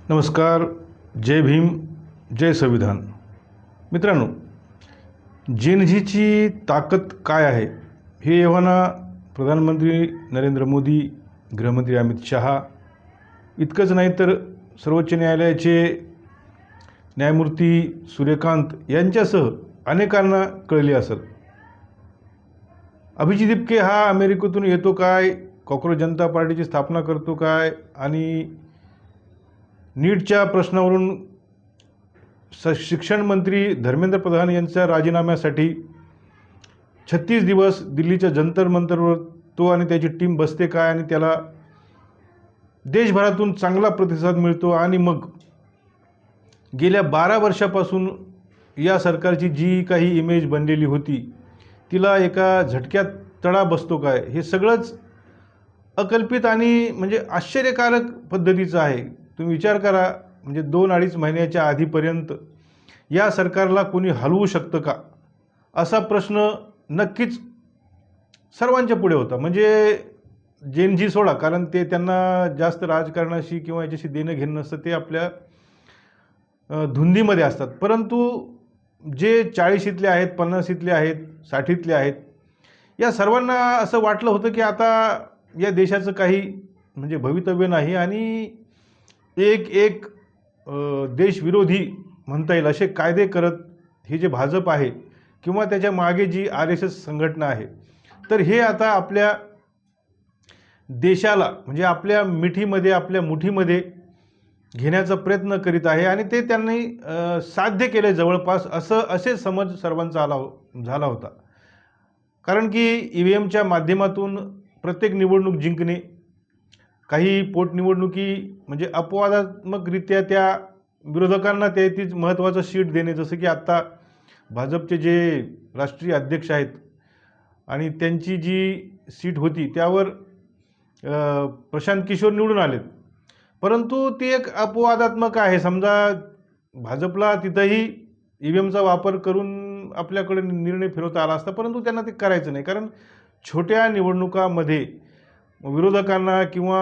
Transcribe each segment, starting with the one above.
नमस्कार. जय भीम, जय संविधान. मित्रांनो, जेनझीची ताकद काय आहे हे एव्हाना प्रधानमंत्री नरेंद्र मोदी, गृहमंत्री अमित शहा इतकंच नाही तर सर्वोच्च न्यायालयाचे न्यायमूर्ती सूर्यकांत यांच्यासह अनेकांना कळले असेल. अभिजित दिपके हा अमेरिकेतून येतो काय, कॉक्रोच जनता पार्टीची स्थापना करतो काय आणि नीटच्या प्रश्नावरून शिक्षण मंत्री धर्मेंद्र प्रधान यांच्या राजीनाम्यासाठी 36 दिवस दिल्लीच्या जंतर मंतरवर तो आणि त्याची टीम बसते काय आणि त्याला देशभरातून चांगला प्रतिसाद मिळतो आणि मग गेल्या 12 वर्षापासून या सरकारची जी काही इमेज बनलेली होती तिला एका झटक्यात तडा बसतो काय, हे सगळंच अकल्पित आणि म्हणजे आश्चर्यकारक पद्धतीचं आहे. तुम्ही विचार करा, म्हणजे 2-2.5 महिन्याच्या आधीपर्यंत या सरकारला कोणी हलवू शकतं का, असा प्रश्न नक्कीच सर्वांच्या पुढे होता. म्हणजे जेनझी सोडा, कारण ते त्यांना जास्त राजकारणाशी किंवा याच्याशी देणं घेणं नसतं, ते आपल्या धुंदीमध्ये असतात. परंतु जे 40शीतले आहेत, 50शीतले आहेत, 60शीतले आहेत, या सर्वांना असं वाटलं होतं की आता या देशाचं काही म्हणजे भवितव्य नाही आणि एक देशविरोधी म्हणता येईल असे कायदे करत हे जे भाजप आहे किंवा त्याच्या मागे जी RSS संघटना आहे, तर हे आता आपल्या देशाला म्हणजे आपल्या मिठीमध्ये, आपल्या मुठीमध्ये घेण्याचा प्रयत्न करीत आहे आणि ते त्यांनी साध्य केले जवळपास, असे समज सर्वांचा झाला होता. कारण की EVMच्या माध्यमातून प्रत्येक निवडणूक जिंकणे, काही पोटनिवडणुकी म्हणजे अपवादात्मकरित्या त्या विरोधकांना तीच महत्त्वाचं सीट देणे, जसं की आत्ता भाजपचे जे राष्ट्रीय अध्यक्ष आहेत आणि त्यांची जी सीट होती त्यावर प्रशांत किशोर निवडून आलेत. परंतु ती एक अपवादात्मक आहे. समजा भाजपला तिथंही EVMचा वापर करून आपल्याकडे निर्णय फिरवता आला असता, परंतु त्यांना ते करायचं नाही. कारण छोट्या निवडणुकामध्ये विरोधकांना किंवा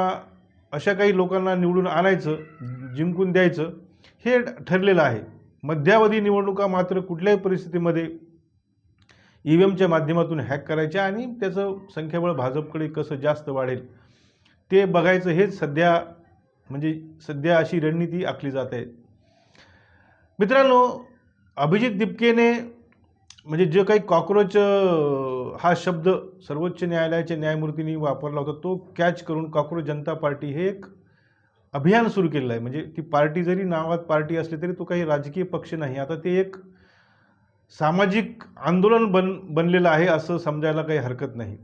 अशा काही लोकांना निवडून आणायचं, जिंकून द्यायचं हे ठरलेलं आहे. मध्यावधी निवडणुका मात्र कुठल्याही परिस्थितीमध्ये EVMच्या माध्यमातून हॅक करायच्या आणि त्याचं संख्याबळ भाजपकडे कसं जास्त वाढेल ते बघायचं, हेच सध्या अशी रणनीती आखली जात आहे. मित्रांनो, अभिजित दिपकेने म्हणजे जे काही कॉक्रोच हा शब्द सर्वोच्च न्यायालयाच्या न्यायमूर्तींनी वापरला होता, तो कॅच करून कॉक्रोच जनता पार्टी हे एक अभियान सुरू केलेलं आहे. म्हणजे ती पार्टी जरी नावात पार्टी असली तरी तो काही राजकीय पक्ष नाही. आता ते एक सामाजिक आंदोलन बनलेलं आहे असं समजायला काही हरकत नाही.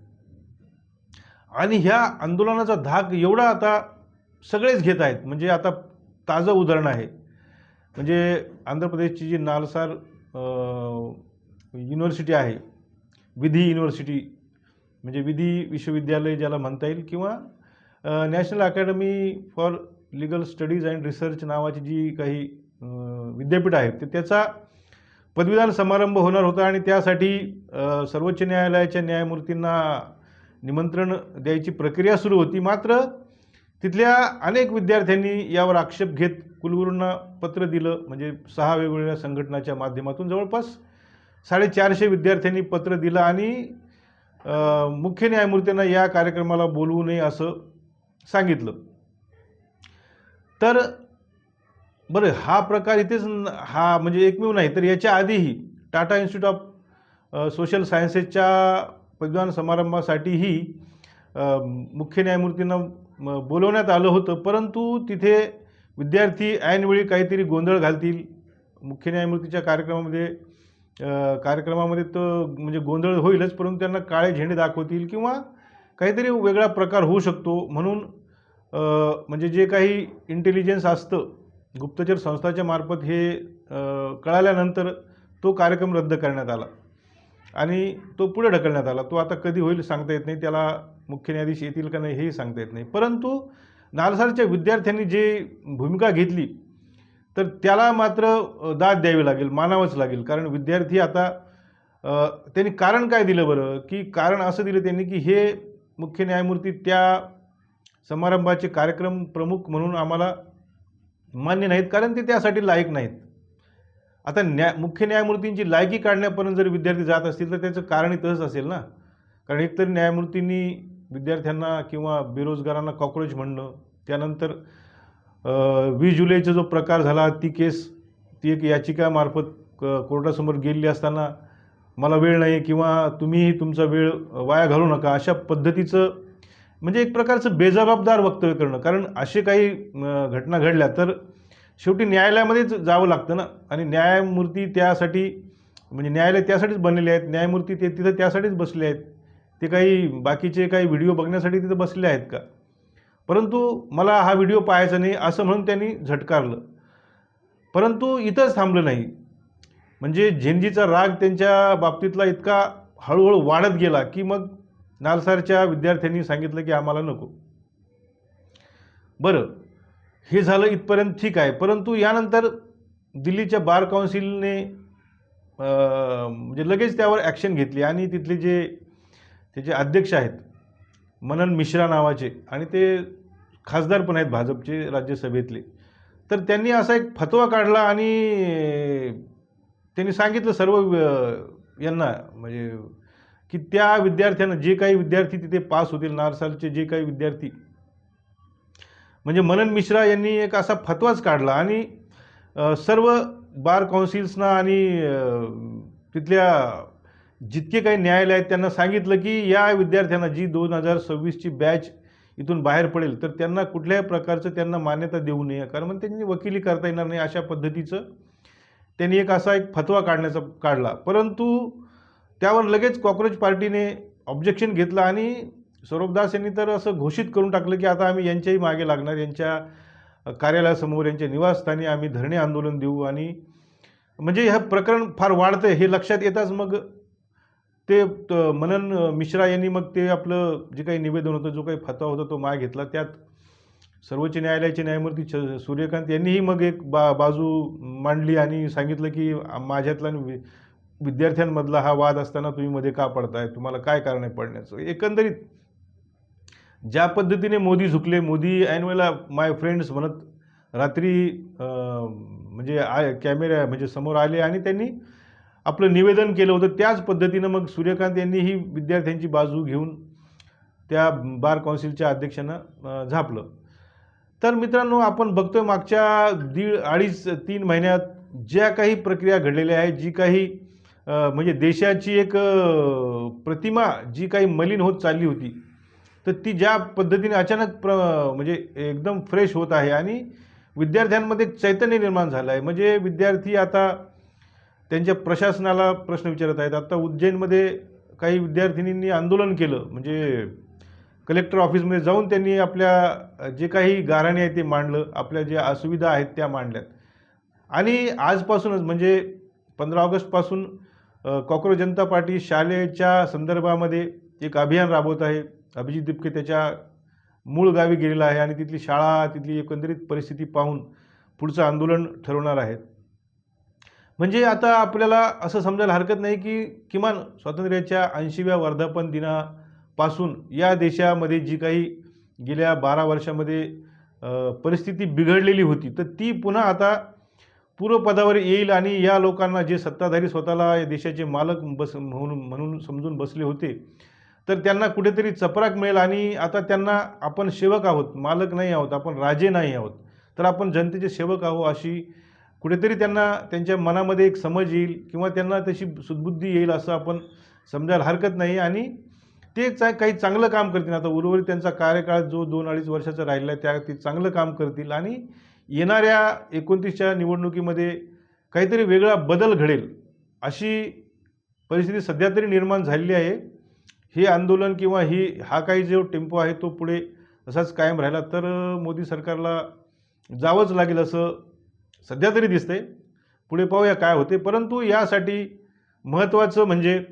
आणि ह्या आंदोलनाचा धाक एवढा आता सगळेच घेत आहेत. म्हणजे आता ताजं उदाहरण आहे, म्हणजे आंध्र प्रदेशची जी नालसार युनिव्हर्सिटी आहे, विधी युनिव्हर्सिटी म्हणजे विधी विश्वविद्यालय ज्याला म्हणता येईल, किंवा national academy for legal studies and research नावाची जी काही विद्यापीठ आहेत, तर त्याचा पदवीदान समारंभ होणार होता आणि त्यासाठी सर्वोच्च न्यायालयाच्या न्यायमूर्तींना निमंत्रण द्यायची प्रक्रिया सुरू होती. मात्र तिथल्या अनेक विद्यार्थ्यांनी यावर आक्षेप घेत कुलगुरूंना पत्र दिलं. म्हणजे 6 वेगवेगळ्या संघटनाच्या माध्यमातून जवळपास 450 विद्यार्थ्यांनी पत्र दिलं आणि मुख्य न्यायमूर्तींना या कार्यक्रमाला बोलवू नये असं सांगितलं. तर बरं, हा प्रकार इथेच हा म्हणजे एकमेव नाही, तर याच्या आधीही टाटा इन्स्टिट्यूट ऑफ सोशल सायन्सेसच्या पदवीदान समारंभासाठीही मुख्य न्यायमूर्तींना बोलवण्यात आलं होतं. परंतु तिथे विद्यार्थी ऐनवेळी काहीतरी गोंधळ घालतील, मुख्य न्यायमूर्तीच्या कार्यक्रमामध्ये तो म्हणजे गोंधळ होईलच, परंतु त्यांना काळे झेंडे दाखवतील किंवा काहीतरी वेगळा प्रकार होऊ शकतो. म्हणून म्हणजे जे काही इंटेलिजन्स असतं गुप्तचर संस्थाच्या मार्फत हे कळाल्यानंतर तो कार्यक्रम रद्द करण्यात आला आणि तो पुढे ढकलण्यात आला. तो आता कधी होईल सांगता येत नाही, त्याला मुख्य न्यायाधीश येतील का नाही हेही सांगता येत नाही. परंतु नालसारच्या विद्यार्थ्यांनी जे भूमिका घेतली तर त्याला मात्र दाद द्यावी लागेल, मानावंच लागेल. कारण विद्यार्थी आता त्यांनी कारण काय दिलं बरं, की कारण असं दिलं त्यांनी की हे मुख्य न्यायमूर्ती त्या समारंभाचे कार्यक्रम प्रमुख म्हणून आम्हाला मान्य नाहीत, कारण ते त्यासाठी लायक नाहीत. आता मुख्य न्यायमूर्तींची लायकी काढण्यापर्यंत जर विद्यार्थी जात असतील तर त्याचं कारणही तसंच असेल ना. कारण एकतर न्यायमूर्तींनी विद्यार्थ्यांना किंवा बेरोजगारांना कॉक्रोच म्हणणं, त्यानंतर 20 जुलैचा जो प्रकार झाला ती केस, ती एक याचिकामार्फत कोर्टासमोर गेलेली असताना मला वेळ नाही किंवा तुम्हीही तुमचा वेळ वाया घालू नका अशा पद्धतीचं, म्हणजे एक प्रकारचं बेजबाबदार वक्तव्य करणं. कारण असे काही घटना घडल्या तर शेवटी न्यायालयामध्येच जावं लागतं ना. आणि न्यायमूर्ती त्यासाठी, म्हणजे न्यायालय त्यासाठीच बनलेले आहेत, न्यायमूर्ती ते तिथं त्यासाठीच बसले आहेत. ते काही बाकीचे काही व्हिडिओ बघण्यासाठी तिथं बसले आहेत का? परंतु मला हा व्हिडिओ पाहायचा नाही असं म्हणून त्यांनी झटकारलं. परंतु इथंच थांबलं नाही. म्हणजे झेंजीचा राग त्यांच्या बाबतीतला इतका हळूहळू वाढत गेला की मग नालसारच्या विद्यार्थ्यांनी सांगितलं की आम्हाला नको. बरं, हे झालं इथपर्यंत ठीक आहे. परंतु यानंतर दिल्लीच्या बार काउन्सिलने म्हणजे लगेच त्यावर ॲक्शन घेतली आणि तिथले जे त्याचे अध्यक्ष आहेत मनन मिश्रा नावाचे, आणि ते खासदार पण आहेत भाजपचे राज्यसभेतले, तर त्यांनी असा एक फतवा काढला आणि त्यांनी सांगितलं सर्व यांना, म्हणजे की त्या विद्यार्थ्यांना, जे काही विद्यार्थी तिथे पास होतील, नालसाचे जे काही विद्यार्थी, म्हणजे मनन मिश्रा यांनी एक असा फतवाच काढला आणि सर्व बार काउन्सिल्सना आणि तिथल्या जितके काही न्यायालय आहेत त्यांना सांगितलं की या विद्यार्थ्यांना जी 2026ची बॅच इथून बाहेर पडेल तर त्यांना कुठल्याही प्रकारचं त्यांना मान्यता देऊ नये, कारण मग त्यांनी वकिली करता येणार नाही, अशा पद्धतीचं त्यांनी एक असा एक फतवा काढला. परंतु त्यावर लगेच कॉक्रोच पार्टीने ऑब्जेक्शन घेतलं आणि सौरभ दास यांनी तर असं घोषित करून टाकलं की आता आम्ही यांच्याही मागे लागणार, यांच्या कार्यालयासमोर, यांच्या निवासस्थानी आम्ही धरणे आंदोलन देऊ. आणि म्हणजे हे प्रकरण फार वाढतं हे लक्षात येताच मग ते मनन मिश्रा यांनी मग ते आपलं जे काही निवेदन होतं, जो काही फतवा होता तो मागे घेतला. त्यात सर्वोच्च न्यायालयाचे न्यायमूर्ती सूर्यकांत यांनीही मग एक बाजू मांडली आणि सांगितलं की माझ्यातला विद्यार्थ्यांमधला हा वाद असताना तुम्ही मध्ये का पडताय, तुम्हाला काय कारण आहे पडण्याचं. एकंदरीत ज्या पद्धतीने मोदी झुकले, मोदी ऐनवेळेला माय फ्रेंड्स म्हणत रात्री म्हणजे कॅमेरा म्हणजे समोर आले आणि त्यांनी आपलं निवेदन केलं होतं, त्याच पद्धतीनं मग सूर्यकांत यांनीही विद्यार्थ्यांची बाजू घेऊन त्या बार काउन्सिलच्या अध्यक्षांना झापलं. तर मित्रांनो, आपण बघतोय मागच्या 2.5-3 महिन्यात ज्या काही प्रक्रिया घडलेल्या आहेत, जी काही म्हणजे देशाची एक प्रतिमा जी काही मलिन होत चालली होती, तर ती ज्या पद्धतीने अचानक म्हणजे एकदम फ्रेश होत आहे आणि विद्यार्थ्यांमध्ये चैतन्य निर्माण झालं आहे. म्हणजे विद्यार्थी आता त्यांच्या प्रशासनाला प्रश्न विचारत आहेत. आता उज्जैनमध्ये काही विद्यार्थिनींनी आंदोलन केलं, म्हणजे कलेक्टर ऑफिसमध्ये जाऊन त्यांनी आपल्या जे काही गाऱ्हाणे आहे ते मांडलं, आपल्या ज्या असुविधा आहेत त्या मांडल्यात. आणि आजपासूनच म्हणजे 15 ऑगस्टपासून कॉक्रोच जनता पार्टी शाळेच्या संदर्भामध्ये एक अभियान राबवत आहे. अभिजित दिपके त्याच्या मूळ गावी गेलेला आहे आणि तिथली शाळा, तिथली एकंदरीत परिस्थिती पाहून पुढचं आंदोलन ठरवणार आहेत. म्हणजे आता आपल्याला असं समजायला हरकत नाही की किमान स्वातंत्र्याच्या 80व्या वर्धापन दिनापासून या देशामध्ये जी काही गेल्या 12 वर्षामध्ये परिस्थिती बिघडलेली होती, तर ती पुन्हा आता पूर्वपदावर येईल आणि या लोकांना, जे सत्ताधारी स्वतःला या देशाचे मालक म्हणून समजून बसले होते, तर त्यांना कुठेतरी चपराक मिळेल आणि आता त्यांना आपण सेवक आहोत, मालक नाही आहोत, आपण राजे नाही आहोत, तर आपण जनतेचे सेवक आहोत, अशी कुठेतरी त्यांना त्यांच्या मनामध्ये एक समज येईल किंवा त्यांना तशी सुदबुद्धी येईल असं आपण समजायला हरकत नाही. आणि ते काही चांगलं काम करतील. आता उर्वरित त्यांचा कार्यकाळ जो 2-2.5 वर्षाचा राहिला आहे, त्या ते चांगलं काम करतील आणि येणाऱ्या 29च्या निवडणुकीमध्ये काहीतरी वेगळा बदल घडेल अशी परिस्थिती सध्या तरी निर्माण झालेली आहे. हे आंदोलन किंवा हा काही जो टेम्पो आहे तो पुढे असाच कायम राहिला तर मोदी सरकारला जावंच लागेल असं सध्या तरी दिसतंय. पुढे पाहूया काय होते. परंतु यासाठी महत्त्वाचं म्हणजे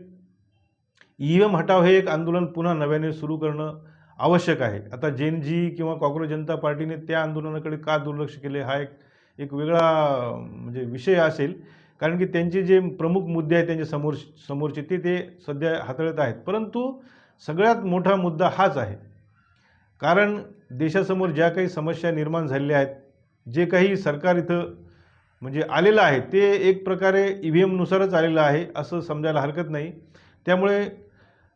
EVM हटाव हे एक आंदोलन पुन्हा नव्याने सुरू करणं आवश्यक आहे. आता जेन-जी किंवा कॉक्रोच जनता पार्टीने त्या आंदोलनाकडे का दुर्लक्ष केले हा एक वेगळा म्हणजे विषय असेल, कारण की त्यांचे जे प्रमुख मुद्दे आहेत त्यांच्या समोरचे ते सध्या हाताळत आहेत. परंतु सगळ्यात मोठा मुद्दा हाच आहे, कारण देशासमोर ज्या काही समस्या निर्माण झालेल्या आहेत जे काही सरकार इथं म्हणजे आलेलं आहे ते एक प्रकारे EVM नुसारच आलेलं आहे असं समजायला हरकत नाही. त्यामुळे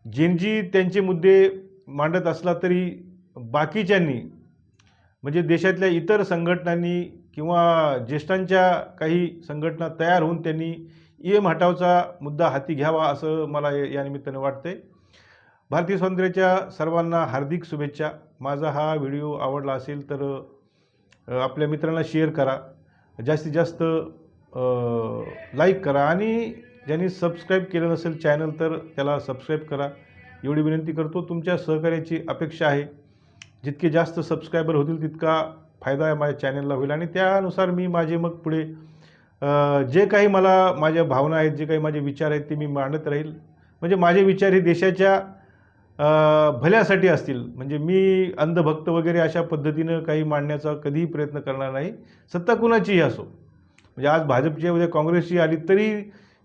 जेनजी त्यांचे मुद्दे मांडत असला तरी बाकीच्यांनी म्हणजे देशातल्या इतर संघटनांनी किंवा ज्येष्ठांच्या काही संघटना तयार होऊन त्यांनी EM हटावचा मुद्दा हाती घ्यावा असं मला या निमित्ताने वाटतंय. भारतीय स्वातंत्र्याच्या सर्वांना हार्दिक शुभेच्छा. माझा हा व्हिडिओ आवडला असेल तर आपल्या मित्रांना शेअर करा, जास्तीत जास्त लाईक करा आणि ज्यांनी सबस्क्राईब केलं नसेल चॅनल तर त्याला सबस्क्राईब करा एवढी विनंती करतो. तुमच्या सहकार्याची अपेक्षा आहे. जितके जास्त सबस्क्रायबर होतील तितका फायदा माझ्या चॅनलला होईल आणि त्यानुसार मी माझे मग पुढे जे काही मला माझ्या भावना आहेत, जे काही माझे विचार आहेत ते मी मांडत राहील. म्हणजे माझे विचार हे देशाच्या भल्यासाठी असतील. म्हणजे मी अंधभक्त वगैरे अशा पद्धतीनं काही मांडण्याचा कधीही प्रयत्न करणार नाही, सत्ता कुणाचीही असो. म्हणजे आज भाजपची उद्या काँग्रेसची आली तरी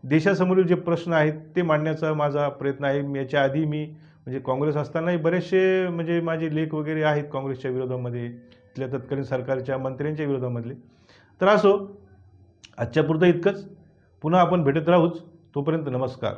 देशासमोरील जे प्रश्न आहेत ते मांडण्याचा माझा प्रयत्न आहे. याच्या आधी मी म्हणजे काँग्रेस असतानाही बरेचसे म्हणजे माझे लेख वगैरे आहेत काँग्रेसच्या विरोधामध्ये, तिथल्या तत्कालीन सरकारच्या मंत्र्यांच्या विरोधामधले. तर असो, आजच्यापुरतं इतकंच. पुन्हा आपण भेटत राहूच. तोपर्यंत नमस्कार.